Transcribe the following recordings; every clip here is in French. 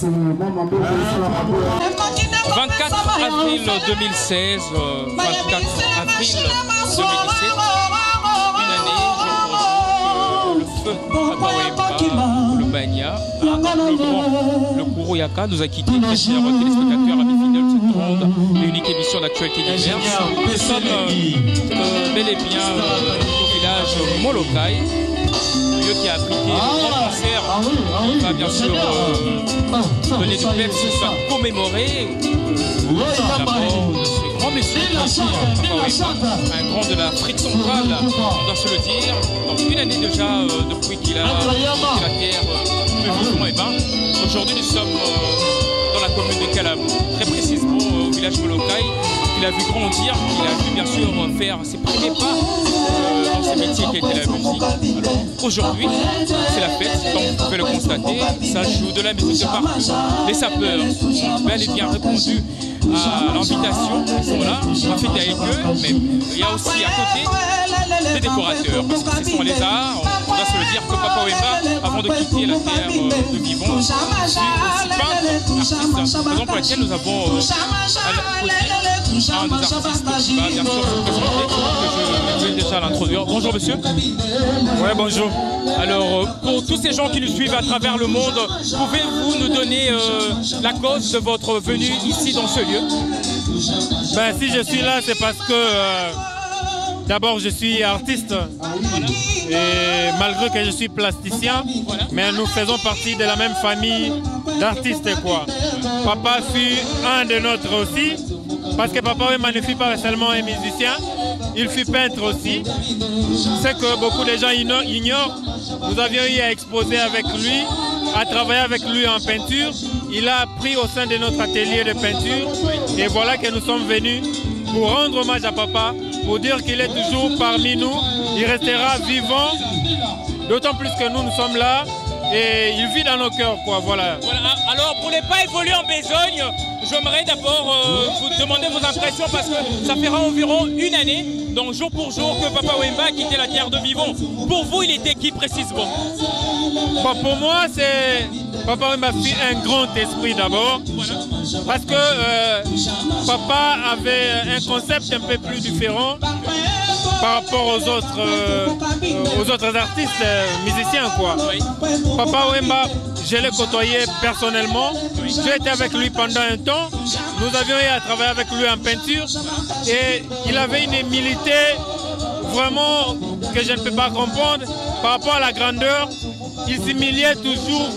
24 avril 2016, 24 avril 2017, une année, je que le feu Papa Wemba, le Bania, le Kuroyaka nous a quittés, chers téléspectateurs, amis fidèles de cette ronde et unique émission d'actualité diverse. Nous sommes bel et bien au village Molokai, lieu qui a abrité un grand concert qui va bien sûr donner de belles choses à commémorer la mort de ce grand monsieur, un grand de l'Afrique centrale, on doit se le dire. Donc une année déjà depuis qu'il a quitté la terre de Vivant. Aujourd'hui nous sommes dans la commune de Kalamou, très précisément au village Molokai. Il a vu grandir, il a vu bien sûr faire ses premiers pas dans ce métier qui était la musique. Alors aujourd'hui, c'est la fête, comme vous pouvez le constater, ça joue de la musique de partout. Les sapeurs ont bel et bien répondu à l'invitation, ils sont là, on va fêter avec eux, mais il y a aussi à côté des décorateurs, parce que ce sont les arts, on doit se le dire que Papa Wemba, avant de quitter la terre de Vivant, fut aussi peintre, artiste, raison pour laquelle nous avons à côté un des artistes qui va bien sûr se présenter, que je vais déjà l'introduire. Bonjour monsieur. Ouais, bonjour. Alors, pour tous ces gens qui nous suivent à travers le monde, pouvez-vous nous donner la cause de votre venue ici dans ce lieu? Ben, si je suis là, c'est parce que d'abord je suis artiste. Et malgré que je suis plasticien, mais nous faisons partie de la même famille d'artistes, quoi. Papa fut un de nôtres aussi, parce que Papa Wemba ne fut pas seulement un musicien, il fut peintre aussi. C'est que beaucoup de gens ignorent. Nous avions eu à exposer avec lui, à travailler avec lui en peinture. Il a appris au sein de notre atelier de peinture. Et voilà que nous sommes venus pour rendre hommage à Papa, pour dire qu'il est toujours parmi nous. Il restera vivant, d'autant plus que nous sommes là. Et il vit dans nos cœurs, quoi, voilà. Alors, pour ne pas évoluer en besogne, j'aimerais d'abord vous demander vos impressions parce que ça fera environ une année, donc jour pour jour, que Papa Wemba a quitté la terre de Vivant. Pour vous, il était qui précisément? Bon, pour moi, c'est... Papa Wemba fut un grand esprit d'abord, parce que Papa avait un concept un peu plus différent par rapport aux autres artistes musiciens, quoi. Oui. Papa Wemba, je l'ai côtoyé personnellement. J'ai été avec lui pendant un temps. Nous avions eu à travailler avec lui en peinture. Et il avait une humilité vraiment que je ne peux pas comprendre par rapport à la grandeur. Il s'humiliait toujours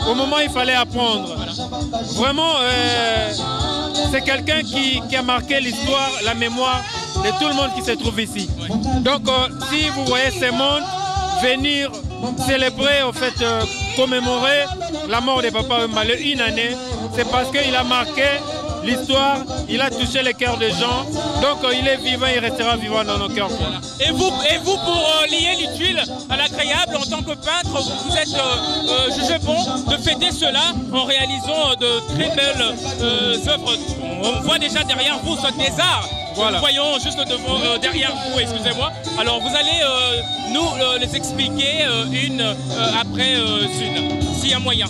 au moment où il fallait apprendre. Vraiment, c'est quelqu'un qui a marqué l'histoire, la mémoire de tout le monde qui se trouve ici. Donc, si vous voyez ces mondes venir célébrer, en fait, commémorer la mort de Papa Wemba une année, c'est parce qu'il a marqué l'histoire, il a touché les cœurs des gens. Donc, il est vivant, il restera vivant dans nos cœurs. Voilà. Et vous, pour lier l'utile à l'agréable, en tant que peintre, vous êtes jugé bon de fêter cela en réalisant de très belles œuvres. On voit déjà derrière vous des arts. Voilà. Nous voyons juste devant, derrière vous, excusez-moi. Alors vous allez nous les expliquer une après une, s'il y a moyen.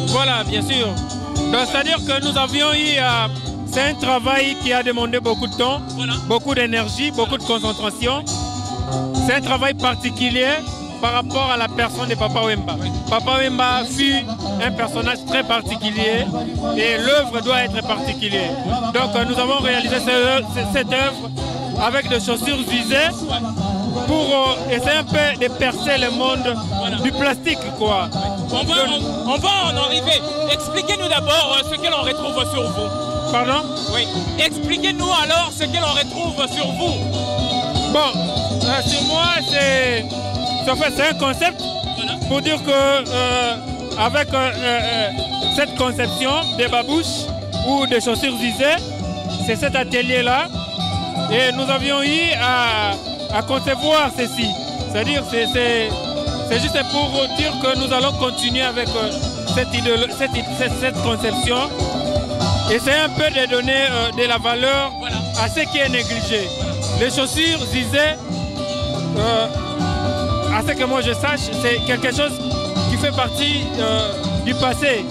Voilà, bien sûr. C'est-à-dire que nous avions eu... c'est un travail qui a demandé beaucoup de temps, voilà, beaucoup d'énergie, beaucoup de concentration. C'est un travail particulier par rapport à la personne de Papa Wemba. Oui. Papa Wemba fut un personnage très particulier et l'œuvre doit être particulière. Donc nous avons réalisé cette œuvre avec des chaussures usées pour essayer un peu de percer le monde, voilà, du plastique, quoi. On va en arriver. Expliquez-nous d'abord ce que l'on retrouve sur vous. Pardon? Oui. Expliquez-nous alors ce que l'on retrouve sur vous. Bon, sur moi, c'est un concept, voilà, pour dire que avec cette conception des babouches ou des chaussures usées, c'est cet atelier-là. Et nous avions eu à concevoir ceci. C'est-à-dire, c'est juste pour dire que nous allons continuer avec cette conception. Et c'est un peu de donner de la valeur, voilà, à ce qui est négligé. Voilà. Les chaussures usées, à ce que moi je sache, c'est quelque chose qui fait partie du passé.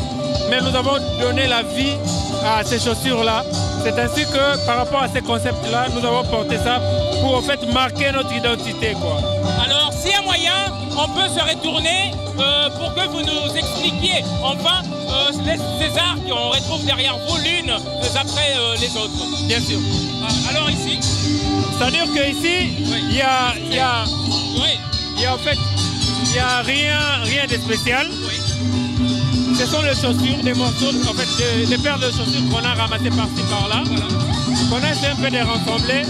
mais nous avons donné la vie à ces chaussures-là. C'est ainsi que par rapport à ces concepts-là, nous avons porté ça pour en fait marquer notre identité, quoi. Alors, s'il y a moyen, on peut se retourner pour que vous nous expliquiez enfin ces arts qu'on retrouve derrière vous, l'une après les autres. Bien sûr. Alors ici, c'est-à-dire qu'ici, il y a en fait, il n'y a rien de spécial. Oui. Ce sont les chaussures, des morceaux, en fait, des paires de chaussures qu'on a ramassées par-ci par-là, qu'on a essayé un peu de rassembler,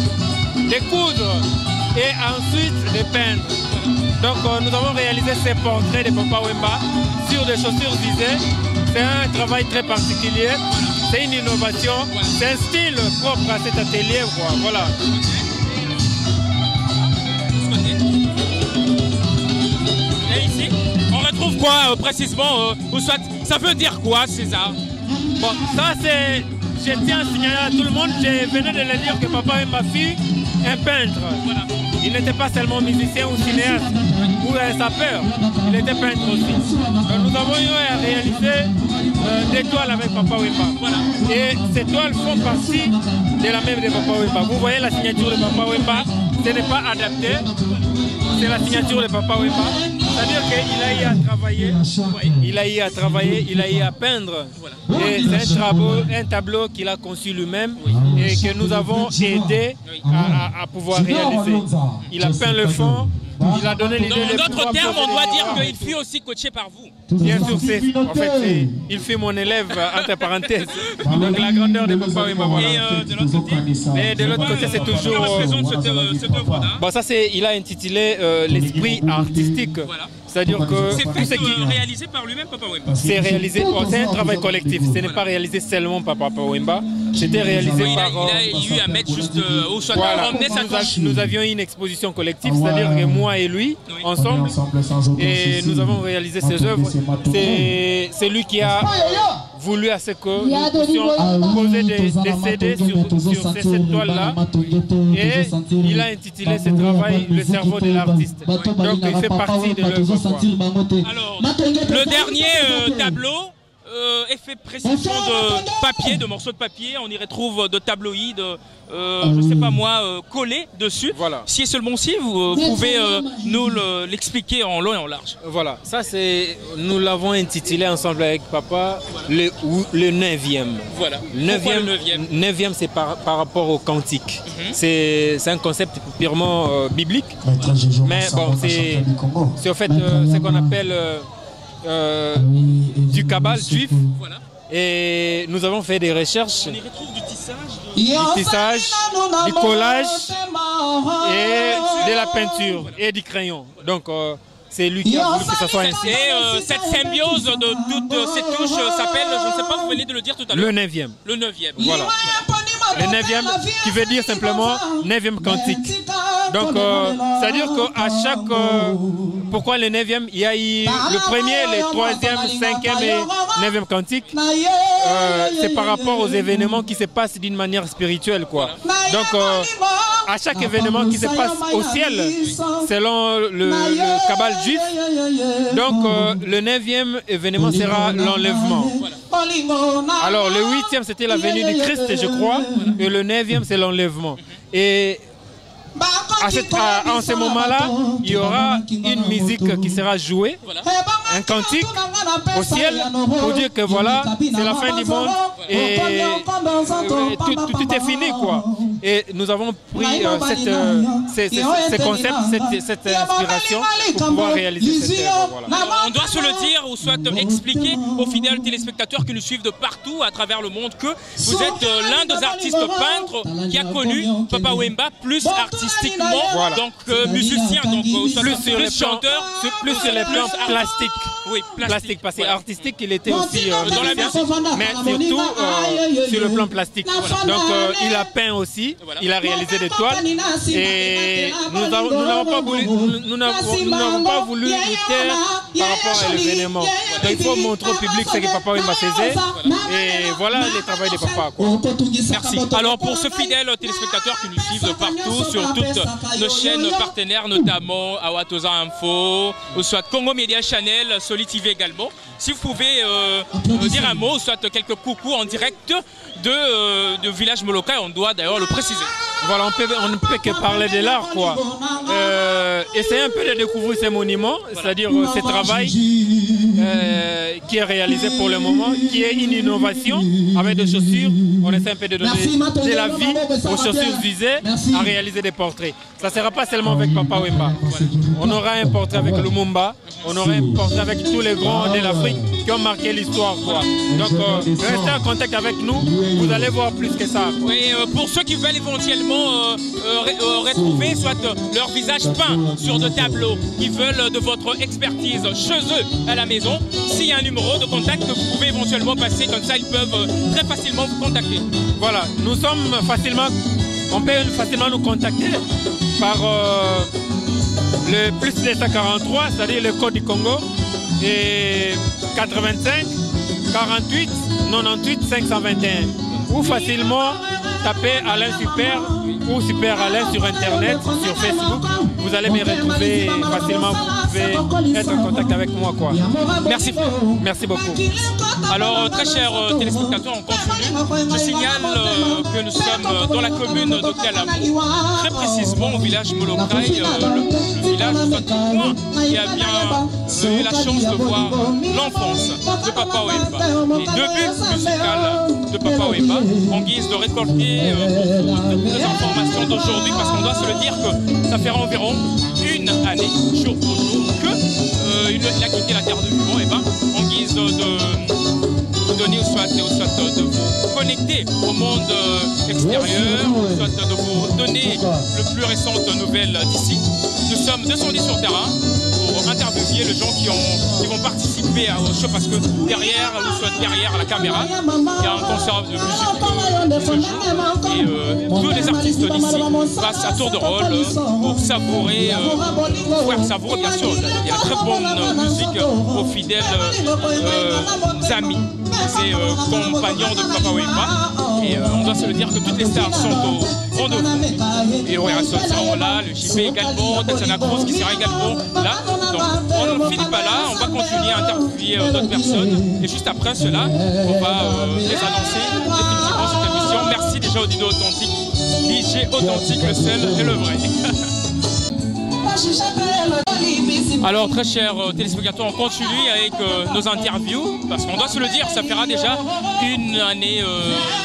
de coudre et ensuite de peindre. Donc nous avons réalisé ces portraits de Papa Wemba sur des chaussures visées. C'est un travail très particulier, c'est une innovation, c'est un style propre à cet atelier, quoi. Voilà. Et ici, on retrouve quoi précisément ou soit, ça veut dire quoi, César? Bon, ça c'est, je tiens à signaler à tout le monde, je venais de le dire que Papa Wemba fut un peintre. Voilà. Il n'était pas seulement musicien ou cinéaste ou un sapeur, il était peintre aussi. Donc, nous avons eu à réaliser des toiles avec Papa Wemba. Voilà. Et ces toiles font partie de la même de Papa Wemba. Vous voyez la signature de Papa Wemba, ce n'est pas adapté, c'est la signature de Papa Wemba. C'est-à-dire qu'il a eu à travailler, il a eu à peindre. Voilà. Et c'est un tableau qu'il a conçu lui-même et que nous avons aidé à pouvoir réaliser. Il a peint le fond, il a donné l'idée de... Dans d'autres termes, on doit dire qu'il fut aussi coaché par vous. Bien sûr, en fait, il fut mon élève, entre parenthèses. Donc la grandeur de Papa Wemba, voilà. Et de l'autre côté, c'est toujours... la raison de cette œuvre-là. Bon, ça, il a intitulé l'esprit artistique. Voilà. C'est-à-dire que... C'est réalisé par lui-même, Papa Wemba. C'est réalisé, c'est un travail collectif. Ce n'est pas réalisé seulement par Papa Wemba. C'était réalisé par... Il a eu à mettre juste où soit emmener sa touche. Nous avions une exposition collective, c'est-à-dire que moi et lui, ensemble, et nous avons réalisé ces œuvres. C'est lui qui a voulu à ce que nous puissions poser des CD sur cette toile-là. Et il a intitulé ce travail « Le cerveau de l'artiste ». Donc il fait partie de l'œuvre. Alors, le dernier tableau est fait précisément de papier, de morceaux de papier. On y retrouve de tabloïds, je ne sais pas moi, collés dessus. Voilà. Si et seulement si, vous pouvez nous l'expliquer en long et en large. Voilà, ça c'est, nous l'avons intitulé ensemble avec papa, le 9e. Voilà. Le 9e, c'est par rapport au cantique. C'est un concept purement biblique. Mais bon, c'est en fait ce qu'on appelle du cabal juif. Voilà. Et nous avons fait des recherches. On y retrouve du tissage, du collage et de la peinture et du crayon. Donc c'est lui qui a voulu que ça soit ainsi. Et cette symbiose de toutes ces touches s'appelle, je ne sais pas, vous venez de le dire tout à l'heure. Le 9e. Le 9e. Voilà. Le 9e qui veut dire simplement 9e cantique. Donc, c'est-à-dire qu'à chaque... pourquoi le 9e? Il y a eu le premier, le 3e, 5e et 9e cantique. C'est par rapport aux événements qui se passent d'une manière spirituelle, quoi. Donc, à chaque événement qui se passe au ciel, selon le cabal juif, donc le 9e événement sera l'enlèvement. Alors, le 8e, c'était la venue du Christ, je crois, et le 9e, c'est l'enlèvement. Et en ce moment-là, il y aura une musique qui sera jouée, un cantique au ciel pour dire que voilà, c'est la fin du monde et tout est fini, quoi. Et nous avons pris ces concepts, cette inspiration pour pouvoir réaliser cette œuvre. Voilà. On doit se le dire ou soit expliquer aux fidèles téléspectateurs qui nous suivent de partout à travers le monde que vous êtes l'un des artistes peintres qui a connu Papa Wemba plus artistiquement, voilà. Donc musicien, donc plus chanteur, plus sur les plans plastiques. Oui, plastique, parce qu'artistique, il était aussi dans la musique, mais surtout sur le plan plastique. Voilà. Donc il a peint aussi. aussi. Voilà. Il a réalisé des toiles. Et nous n'avons pas voulu nous taire par rapport à l'événement. Donc il faut montrer au public ce que Papa Wemba faisait. Et voilà le travail de Papa. Quoi. Merci. Alors pour ceux fidèles téléspectateurs qui nous suivent de partout, sur toutes nos chaînes partenaires, notamment Awatosa Info, ou soit Congo Media Channel, Soli TV également, si vous pouvez dire un mot, soit quelques coucous en direct de Village Molokai, on doit d'ailleurs le préciser. Voilà, on ne peut que parler de l'art, quoi. Essayer un peu de découvrir ces monuments, c'est-à-dire ce travail qui est réalisé pour le moment, qui est une innovation avec des chaussures. On essaie un peu de donner de la vie aux chaussures usées à réaliser des portraits. Ça ne sera pas seulement avec Papa Wemba. Voilà. On aura un portrait avec Lumumba, on aura un portrait avec tous les grands de l'Afrique qui ont marqué l'histoire. Donc restez en contact avec nous, vous allez voir plus que ça. Oui, pour ceux qui veulent éventuellement retrouver soit leur visage peint sur de tableaux, qui veulent de votre expertise chez eux à la maison, s'il y a un numéro de contact que vous pouvez éventuellement passer, comme ça ils peuvent très facilement vous contacter. Voilà, nous sommes facilement, on peut facilement nous contacter par le plus 243, c'est-à-dire le code du Congo, et 85 48 98 521, ou facilement taper Alain Super ou Super Alain sur Internet, sur Facebook. Vous allez me retrouver facilement, vous pouvez être en contact avec moi. Quoi. Merci. Merci beaucoup. Alors, très chers téléspectateurs, on continue. Je signale que nous sommes dans la commune de Kalamo, très précisément au village Molokai, le village qui a bien eu la chance de voir l'enfance de Papa Wemba. Les débuts musicaux de Papa Wemba, en guise de récolter toutes les informations d'aujourd'hui, parce qu'on doit se le dire que ça fait environ une année, jour pour jour, qu'il a quitté la terre de vivant, et en guise de vous donner, soit de vous connecter au monde extérieur, soit de vous donner le plus récentes nouvelles d'ici. Nous sommes descendus sur terrain pour interviewer les gens qui vont participer au show, parce que derrière la caméra, il y a un concert de musique qui se joue, et tous les artistes d'ici passent à tour de rôle pour savourer, faire savourer bien sûr, il y a très bonne musique aux fidèles amis, ces compagnons de Papa Wemba, et on doit se le dire que toutes les stars sont au rendez-vous. Et Roya seront là, le JP également, Tatiana Cruz qui sera également là. Donc on ne finit pas là, on va continuer à interviewer d'autres personnes, et juste après cela, on va les annoncer définitivement cette émission. Merci déjà au DJ Authentique, DJ Authentique, le seul et le vrai. Alors très chers téléspectateurs, on continue avec nos interviews, parce qu'on doit se le dire, ça fera déjà une année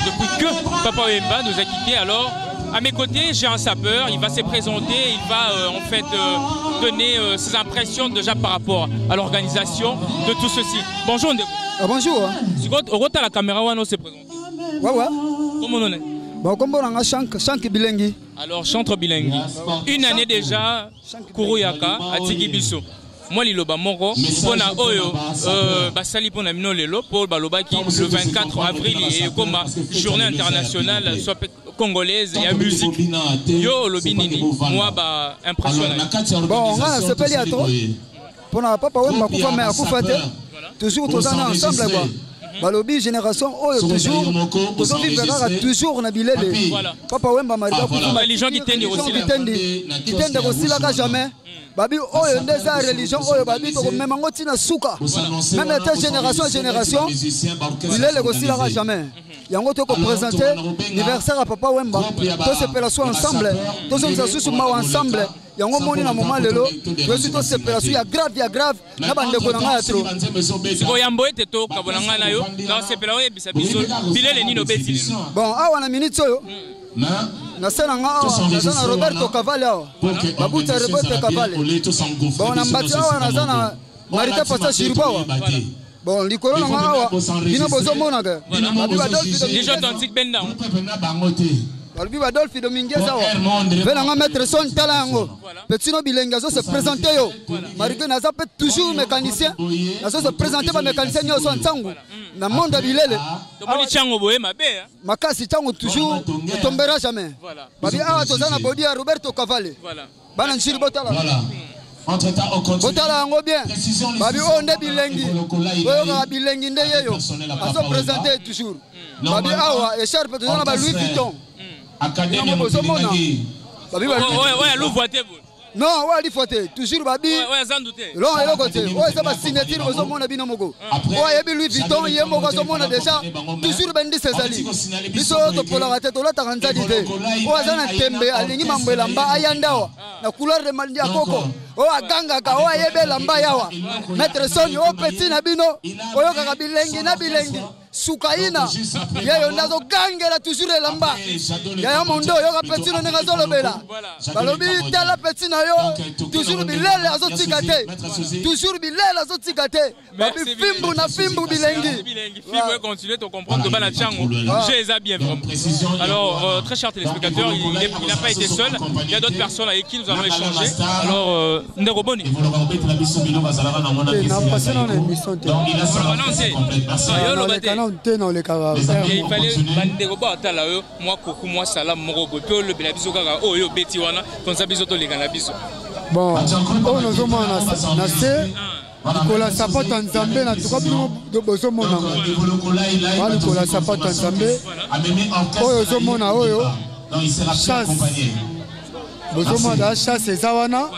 depuis que Papa Wemba nous a quittés. Alors à mes côtés, j'ai un sapeur, il va se présenter, il va en fait donner ses impressions déjà par rapport à l'organisation de tout ceci. Bonjour Ndeko. Bonjour. Au la caméra, on se présente. Ouais. Comment on est? Bon, comme on a Shank Bilengi. Alors, Chantre Bilengi. Une année déjà, Kuruyaka, à Tigibiso. Moi, Liloba Moro, Pona Oyo, Basali Pona Mino Lelo, Paul Balobaki, le 24 avril, et comme journée internationale congolaise et à musique. Yo, Lobinini, moi, impressionnant. Bon, on a ce pays à toi. Pour la Papa Wemba, toujours tous ensemble. Balobi génération toujours toujours na bilele Papa Wemba Mariba les gens qui tendent aussi qui tendent aussi là jamais babi oyo ndeza religion oyo babi to même ngoti na suka même ta génération bilele aussi là jamais yango to ko présenter anniversaire à Papa Wemba to se pela ensemble to se sous ensemble yango moni na moment lelo to to se pela ya grave na bande ko na trop siko yambo ete to kabona nga na yo na se pela oye bisa biso bilele nino beti bon awa na minute oyo na sena nga na Roberto Cavalli awa babuta Roberto Cavalli bon na mbati awa na zana Marita Pasta Shirbawa bon likolo na nga awa bino bozo mona ke déjà authentique benda Albi Adolphe Dominguez awa venanga maître son talango petino bilengazo se présenter yo marike naza peut toujours mécanicien nazo se présenter ba mécanicien nyo so ntangu na monde ya bilele tomoni chango boye mabe makasi chango toujours ne tombera jamais babi awa toza na bodi ya Roberto Cavalli bana nchiri botala Entre-temps, on continue. botala yango bien babi o nde bilengi oyoka bilengi nde yeyo azo présenter toujours babi awa écharpe toza na ba Louis Vuitton Académie bozomona babi ba ouais louvoité non ouais li fote toujours babi ouais zandoute long eloko te ouais ça ba signature bozomona bino moko ouais yebi Louis Vuitton ye moko azomona déjà toujours bendi sezali biso to pola te to la taranzadi te ouais za na tembe alingi mambela mba ayandawa na couleur de mandi akoko o aganga ka o yebe lamba yawa maître Sony o petit na bino oyo kaka bilengi na bilengi sukaina yeyo nazo gangela toujours lamba ya mondo yo ka petit no nga zolobela balobi tala petit na yo toujours bilele azotika te toujours bilele azotika te babi fimbu na fimbu bilengi fimbu continuer to comprendre que bana chango j'ai ça bien vraiment. Alors très chers téléspectateurs, il n'a pas été seul, il y a d'autres personnes avec qui nous avons échangé. Alors Ndegoboni il fallait Ndegoboni atala yo moi koku moi salam moko pe le bela biso kaka oyo beti wana konza biso to lekana biso. Bon on nous demande na se kola sapata nzambe na tuka bino do bozomona wali kola sapata nzambe oyo zomona oyo chasse bozomona chasse eza wana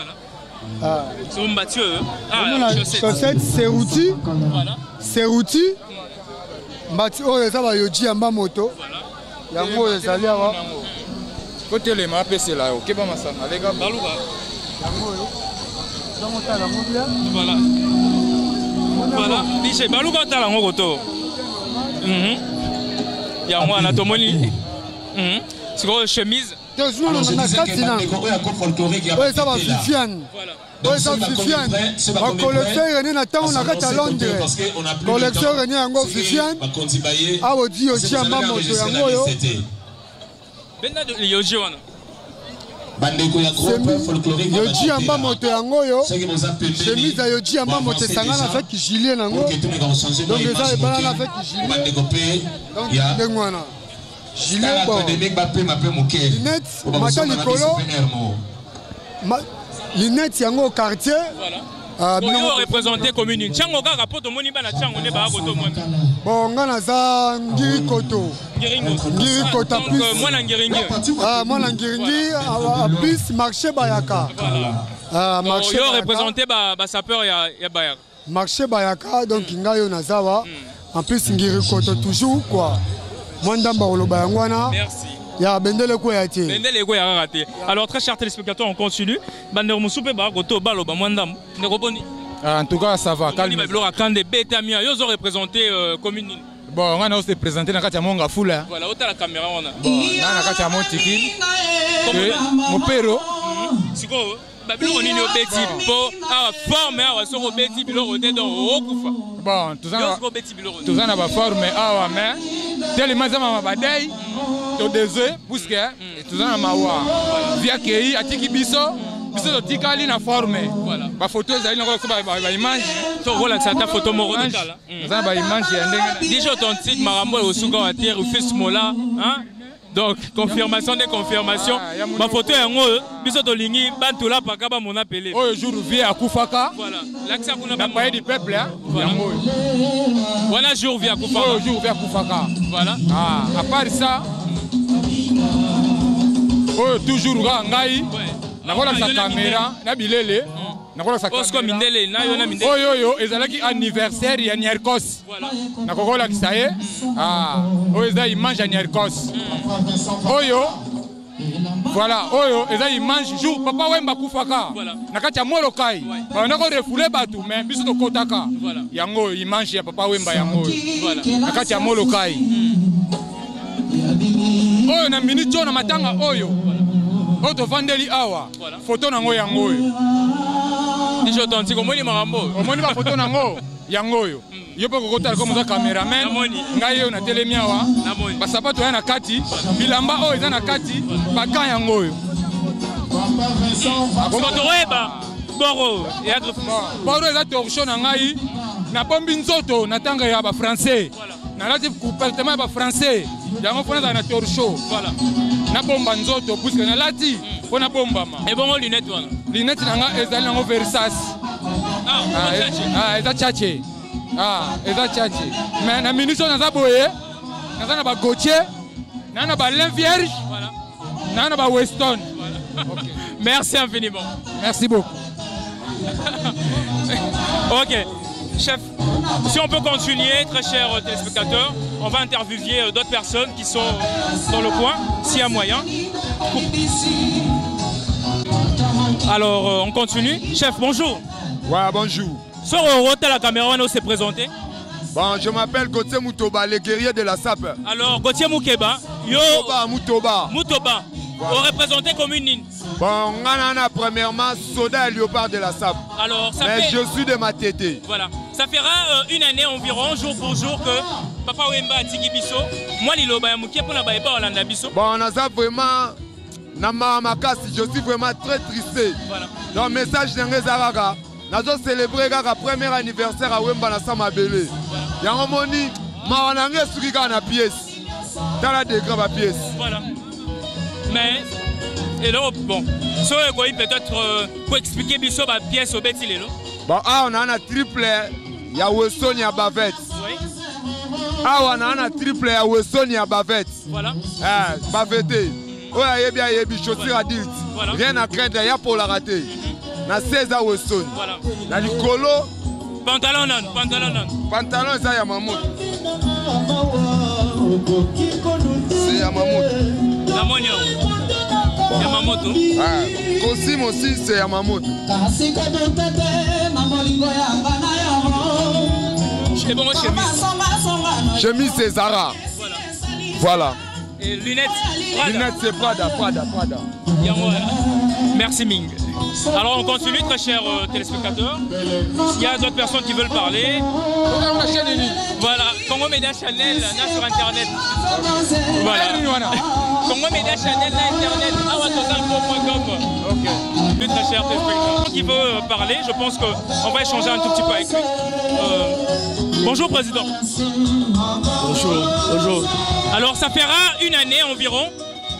chaussette seruti mbati oyo eza bayoji yamba moto yango oyo ezali awa kotelema apesela yo keba masanga lega baluka yango oyo zomotala yango bien voilà biche baluka tala yango koto yango wana tomoni sikoyo chemise na kati na oyo eza bafifiane oyo eza fifiane bacollecteur ene na ntango na kati ya Londres collecteur ene yango fifiane awa odi yoji yamba moto yango oyo yoji wana yoji yamba moto yango oyo chemise ya yoji yamba moto esangana avec gilet nango donc eza ebala na avec gilet donc ndenge wana gilet bon lunette mata likolo lunette yango au quartier Boyo représenté commune Tchango kaka poto moni bana Tchango ne ba koto moi. Bon ngana za ngiri koto plus moi ngiringi moi ngiringi plus marché Bayaka marché yo représenté ba sapeur ya Bayaka marché Bayaka donc ngayo nazawa en plus ngiri koto toujours quoi moi ndamba oloba yangwana merci. Bendele ko ya te. Bendele ko ya raté. Alors très chers téléspectateurs, on continue. Bandero musupe ba koto baloba mwandam. Ndekoboni. En tout cas ça va calme. Ba bilora kande betamia yo zo représenter commune. Bon, on a aussi présenté na kati ya monga fula. Voilà, ota la caméra on a. Bon, na kati ya montiki. Mon père. Siko ba bilora nini obeti po a forme a so obeti bilora de don okufa. Bon, tout ça na ba forme a mais tellement ça mama badai. Todeze puisque tout ça na mawa via kei atiki biso to tikali na forme ba photo ezali na ko ba image to voilà ça ta photo moko tala ça ba image ya ndenge déjà authentique marambo osuka wa terre office mola hein donc confirmation des confirmations ma photo yango biso to lingi bantula paka ba mona pelé oyo jour vie akufaka voilà l'accès kuna ba paye du peuple yango voilà jour vie akufaka oyo jour vie akufaka voilà à part ça oyo toujours ga ngai nakola sa caméra na bilele nakola sa caméra Osco Mindele na yo na Mindele oyo ezalaki anniversaire ya Nyerkos nakokola kisaye oyo eza image ya Nyerkos oyo voilà oyo eza image jour papa Wemba kufaka na kati ya Molokai bana ko refoule batu mais biso to kotaka yango image ya papa Wemba yango na kati ya Molokai oyo na minute na matanga oyo oto vandeli awa photo nango yango oyo déjà authentique omoni marambo omoni ba photo nango yango oyo yo pe kokota comme ça cameraman ngai yo na telemi awa ba sapato ya na kati bilamba oyo eza na kati ba kan yango oyo photo weba boro ya boro eza torchon na ngai na bombi nzoto na tanga ya ba français na lati comportement ba français yango fona na torcho voilà na bomba nzoto puisque na lati fona bomba ma et bon lunette wana lunette nanga ezali nango Versace eza chache eza chache mais na minute naza boye naza na ba Gauthier na ba lin vierge voilà na ba Weston. Okay. Merci infiniment. Merci beaucoup. Ok, chef, si on peut continuer, très chers téléspectateurs, on va interviewer d'autres personnes qui sont dans le coin, s'il y a moyen. Alors, on continue. Chef, bonjour. Ouais, bonjour. Sur Rota, la caméra, on s'est présenté. Bon, je m'appelle Gauthier Moutoba, le guerrier de la SAP. Alors, Gauthier Moukeba, Moutoba. Vous représentez comme une ligne. Bon, on a premièrement Soda et Léopard de la SAP. Alors, ça mais fait... je suis de ma tété. Voilà. Ça fera une année environ, jour pour jour, que Papa Wemba a tiki biso. Moi, Lilo Bayamouké pour la Baïba Olanda biso. Bon, on a ça vraiment. Je suis vraiment très triste. Voilà. Donc, message de Zaraga. Nous avons célébré le premier anniversaire à Wemba Nassama Belé. Il y a un moment où on a une pièce. Dans la décret ma pièce. Voilà. Mais, et là, bon, ça peut-être pour expliquer biso ma pièce au Betty Lelo. Bon, on a un triple, il y a Wesson, il y a Bavette. Oui. On a un triple, il y a Wesson, il y a Bavette. Voilà. Bavette. Oui, il y a des chaussures adultes. Voilà. Rien à craindre, il y a pour la rater. Na 16 à Wesson. Voilà. Na Nicolo. Pantalon non. Pantalon, ça y a Mamoud. C'est Yamamoto. Yamamoto. Kosim aussi, c'est Yamamoto. Et bon, chemise. Chemise, c'est Zara. Voilà. Et lunettes. Lunettes, c'est Prada. Merci Ming. Alors on continue, très chers téléspectateurs. Il y a d'autres personnes qui veulent parler. Voilà, Congo Média Channel, là sur internet. Voilà. Congo Média Channel, là internet, awatosalco.com. Ok. Plus très chers téléspectateurs. Qui veut parler, je pense qu'on va échanger un tout petit peu avec lui. Bonjour Président. Bonjour. Alors ça fera une année environ,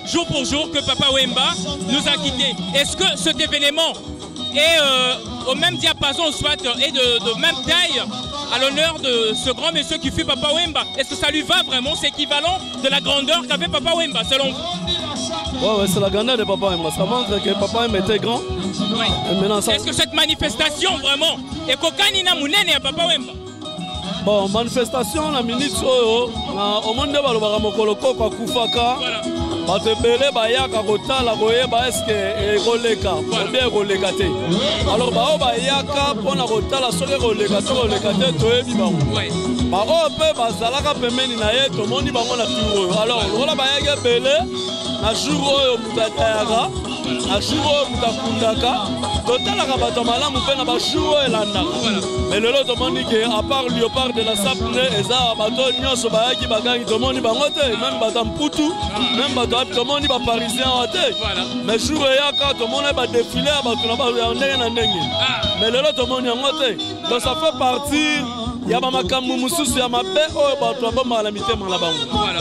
jour pour jour, que Papa Wemba nous a quittés. Est-ce que cet événement est au même diapason, soit et de même taille à l'honneur de ce grand monsieur qui fut Papa Wemba? Est-ce que ça lui va vraiment? C'est équivalent de la grandeur qu'avait Papa Wemba, selon vous? Ouais, c'est la grandeur de Papa Wemba. Ça montre que Papa Wemba était grand. Oui. Est-ce que cette manifestation, vraiment, est Kokanina Mounene à Papa Wemba? Bon, manifestation, la minute, au monde de Balobara Mokoloko, Kufaka. Voilà. Batebele bayaka kotala koyeba eske ekoleka bien ekoleka te alors bao bayaka mpona kotala soki ekoleka te toyebi bango bao mpe bazalaka pembeni na ye tomoni bango na tour oyo alors lokola bayaki ebele na jour oyo moto atayaka na jour oyo moto akundaka totalaka bato malamu mpe na bajour oyo elandaka mais lelo tomoni ke à part Léopard de la SAP nde eza bato nyonso bayaki bagangi tomoni bango te même bato mputu même bato tomoni ba parisien te mais jour eyaka tomoni ba défilé ya bato na ba ndenge na ndenge mais lelo tomoni yango te donc ça fait partie ya ba makambo mususu ya mabe oyo bato abomaka na mitema na bango. Voilà.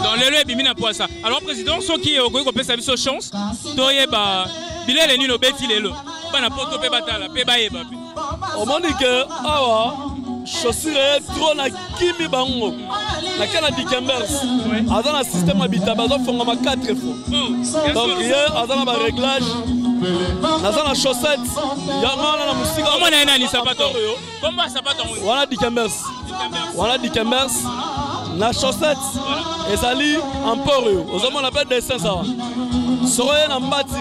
Donc lelo ebimi na poisa. Alors président soki okoki kopesa biso chance toyeba bilele nini obeti lelo bana poto mpe batala mpe bayeba mpe omoni ke awa chaussure trop na kimi bango na kana dikembers aza na système habitable azofongama 4 fois donc ye aza na baréglage naza na chaussette yango wana na mosika omona ye nani sapato komba sapato wana dikembers na chaussette ezali emport oyo ozomona mpe dessin sawa soko ye na mbati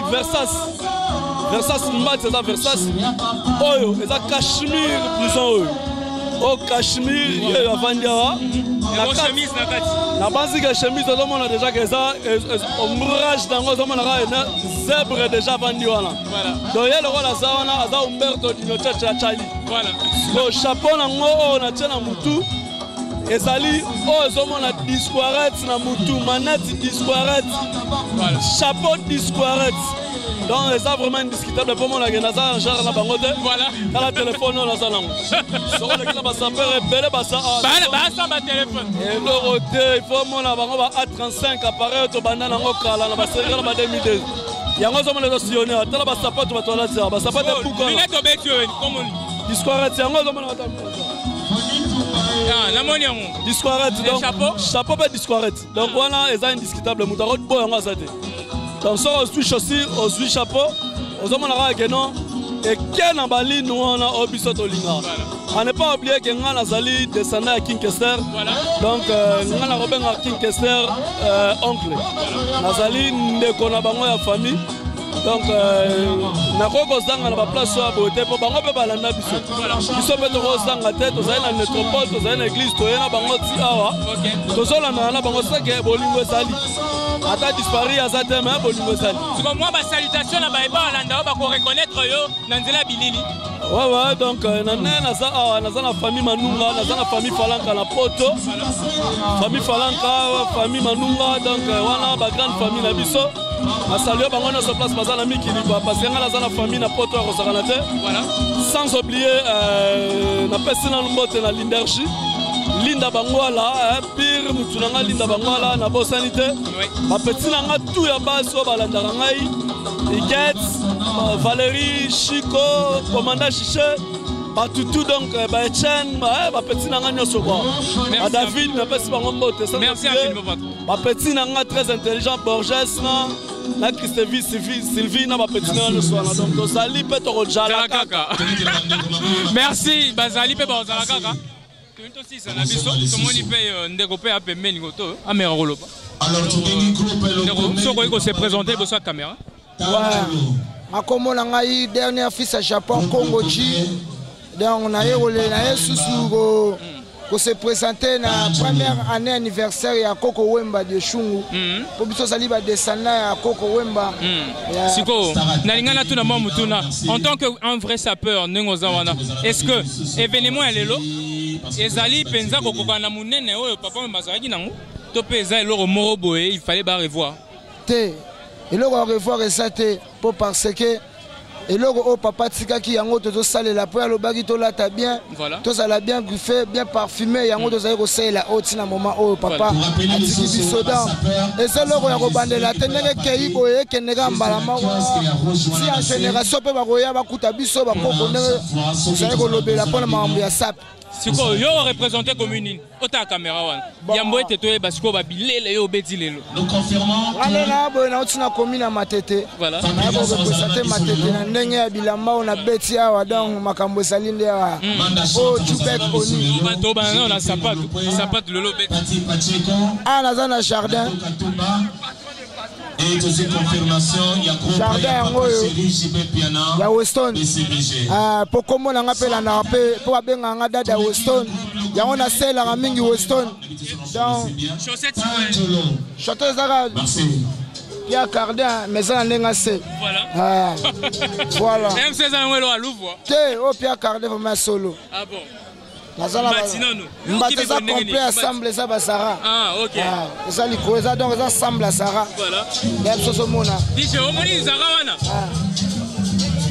Versace mbati eza Versace oyo eza Cachemire prison oyo au Cachemire oyo avandi awa na banzi ke chemise ozomona déjà que eza ombrage nango ozomona ka zèbre déjà avandi wana donc ye lokola aza wana aza Umberto Dino Chachali donc chapeau nango oyo natie na mutu ezali oyo ezomona disquarette na mutu, manette disquarette, chapeau disquarette. Donc ça vraiment indiscutable pour moi la genaza en charge na bango te. Voilà. Dans la téléphone on a ça nango. Sur le kila ba sapeur belé ba ça. Ba ça ba téléphone. Et le roté, il faut mon la bango ba A35 appareil to banda nango kala na ba série na ba 2002. Yango zo mo le sillonner, tala ba sapeur to ba tola ça, ba sapeur de pouko. Lunette obetio comme disquarette yango zo mo na ta. Ah, la monnaie. Disquarette donc chapeau pas disquarette. Donc voilà, c'est indiscutable muta rote boy yango ça te. Donc ça on switch aussi, on switch chapeau, on se demande que non et quel embali nous on a obiso tolinga. On n'est pas oublié que ngana zali descendant à Kinkester. Donc ngana Robin à Kinkester oncle. Nazali ndeko na bango ya famille. Donc nakoko zanga na ba place ya beauté pour bango pe balanda biso. Biso pe to zanga tête to zali na métropole to zali na église to yena bango ti awa. To zola na bango sake bolingo sali. Ata disparu à sa thème, bolingo sali. C'est comme moi, ma salutation là-bas, on va reconnaître yo, Nanzela Bilili. Ouais, donc, la famille Manunga, la famille Falanka, la Poto, famille Falanka, famille Manunga, donc, voilà, la grande famille Nabiso. Ma salut, on a sur place, parce que la famille na Poto à Rosaranate. Voilà. Sans oublier, la personne dans le mot de l'énergie. Linda Bangwala, pire mutunanga Linda Bangwala na bosanité. Ma petite nanga tout ya baso balandarangai. Igets, Valérie, Chico, commandant Chiche, Batutu donc Etienne, ma petite nanga nyoso quoi. David na pesi bango mbote. Merci infiniment patron. Ma petite nanga très intelligent Borges na Christevie Sylvie na ma petite nanga nyoso na donc Dosali Petro Jala kaka. Merci Bazali pe Bazala kaka. Alors, se présenter pour sa caméra. Ouais, dernier fils à Japon, Congo Chi. Donc, on a eu pour se présenter la première année anniversaire à Koko Wemba de Chungu. Pour que ça soit descendant à Koko Wemba. Siko, en tant qu'un vrai sapeur, est-ce que l'événement est là? Ezali penza kokokana munene oyo papa mbazaki nango to peza eloko moko boye il fallait ba revoir te eloko revoir ça te pour parce que eloko o papa tikaki yango to salela po alobaki to lata bien to sala bien griffé bien parfumé yango to zali ko salela o tina moment o papa atiki biso dan et c'est loko ya ko bandela te ndenge kei boye kenega mbala mako si en génération pe ba koya ba kuta biso ba koko ndenge zali ko lobela pona mambo ya sap. Siko yo représenté commune ota caméra wana yambo ete to eba siko ba bilele yo beti lelo nous confirmons ale na bo na otina commune matete voilà na bo représenter matete na ndenge ya bilamba ona beti awa donc makambo salinde awa o tubek oni to ba na sapato lelo beti ana za na jardin et deuxième confirmation jardin ya Weston pour comment on appelle na pe pour abenga nga dada Weston yango na sela nga mingi Weston donc chaussette zara Pierre Cardin mais ça ndenga se voilà voilà même 16 ans welo à Louvre te o Pierre Cardin vraiment solo ah bon Mbate ça complet assemble ça basara. Ah ok. Ça li koza donc ça assemble à Sara. Voilà. Même soso mona. Dije o moni Zara wana.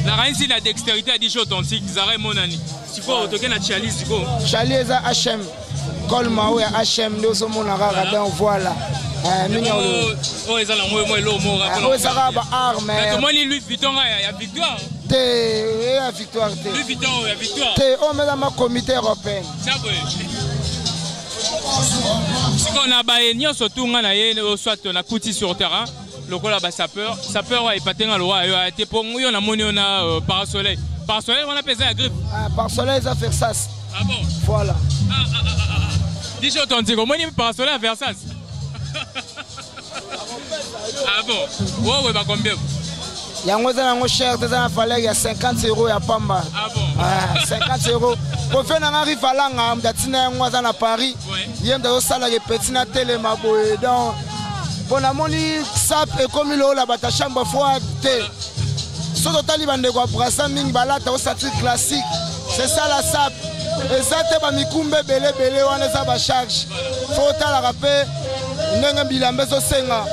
La rainsi la dextérité a dit authentique Zara monani. Siko toke na Chalice siko. Chalice za HM. Colma ou HM ndo so mona rara donc voilà. Oh ezala moi lo mo rappeler. Oh ça ba arme. Mais comment Louis Vuitton ya victoire. La victoire. Louis Vuitton ya victoire. On met dans ma comité européen. Ça va. Si on a baé nyonso tunga na ye soit na kuti sur terrain, lokola ba sapeur wa ipatenga loi yo a été pour yo na moni on a parasoleil. Parasoleil on a pesé à grippe. Parasoleil ça fait ça. Ah bon. Voilà. Dis authentique, comment on parasoleil à Versailles. Ah bon. Ouais bah combien? Yango za nango cher te za valeur ya 50 € ya pamba. Ah bon. 50 €. Pour faire na ngari falanga mdatina yango za na Paris. Yem da sala ke petit na télé maboye donc pour na moni sap et comme le la bata chambre froide te. So totali bande ko brasa mingi balata au style classique. C'est ça la sap. Exacte ba mikumbe belé wana eza ba charge. Faut talaka pe ndenge bilambe zo senga.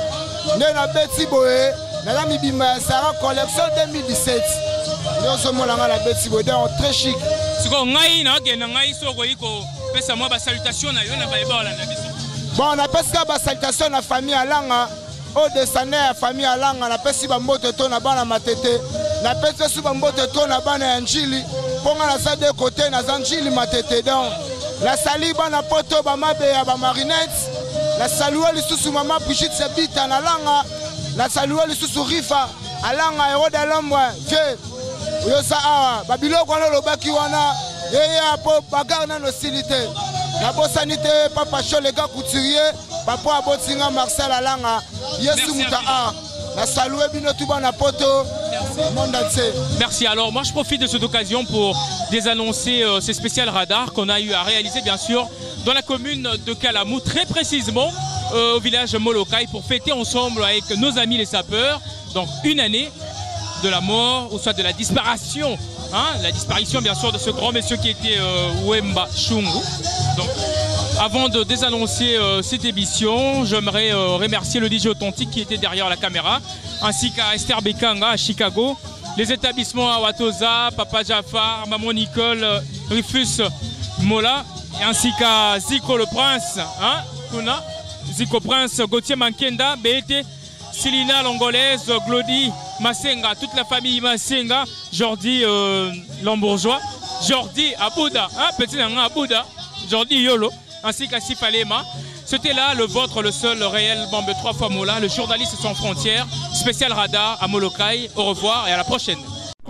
Ne na beti boye na la mibima ya Sara collection 2017. Nous sommes la beti boye très chic. Siko ngai na ke ngai soko iko pesa moi ba salutation na yo na ba ebola na biso. Bon, on a passé la salutation à la famille Alanga, au descendant de la famille Alanga, on a passé la mbote ton à bana matete, on a passé la mbote ton à bana Anjili, pour la salle de côté, on a Anjili matete. Donc, la saliba na poto bama beya ba marinette, la salua li sous maman Brigitte Sebita na Alanga, la salua li sous Rifa, Alanga héros d'Alambwa, vieux, yo sa awa, babilo kwa lo baki wana, yeye po bagarre na no silité. La sanité, papa Chol, les gars couturiers, papa Abotinga, Marcel Alanga, Yesu Moutaa, la salué Binotuba Napoto, monde entier. Merci. Alors, moi, je profite de cette occasion pour désannoncer ces spéciales radars qu'on a eu à réaliser, bien sûr, dans la commune de Kalamou, très précisément au village Molokai, pour fêter ensemble avec nos amis les sapeurs, donc une année de la mort, ou soit de la disparition. Hein, la disparition bien sûr de ce grand monsieur qui était Wemba Chungu. Donc avant de désannoncer cette émission, j'aimerais remercier le DJ Authentique qui était derrière la caméra, ainsi qu'à Esther Bekanga à Chicago, les établissements à Watoza, Papa Jafar, Maman Nicole, Rufus Mola, ainsi qu'à Zico le Prince, hein, Kuna, Zico Prince, Gauthier Mankenda, BT, Célina l'Angolaise, Glody Masenga, toute la famille Masenga, Jordi Lambourgeois, Jordi Abouda, hein, petit Nanga Abouda, Jordi Yolo, ainsi qu'à Sifalema. C'était là le vôtre, le seul, le réel Bambe 3 fois Mola, le journaliste sans frontières, spécial radar à Molokai. Au revoir et à la prochaine.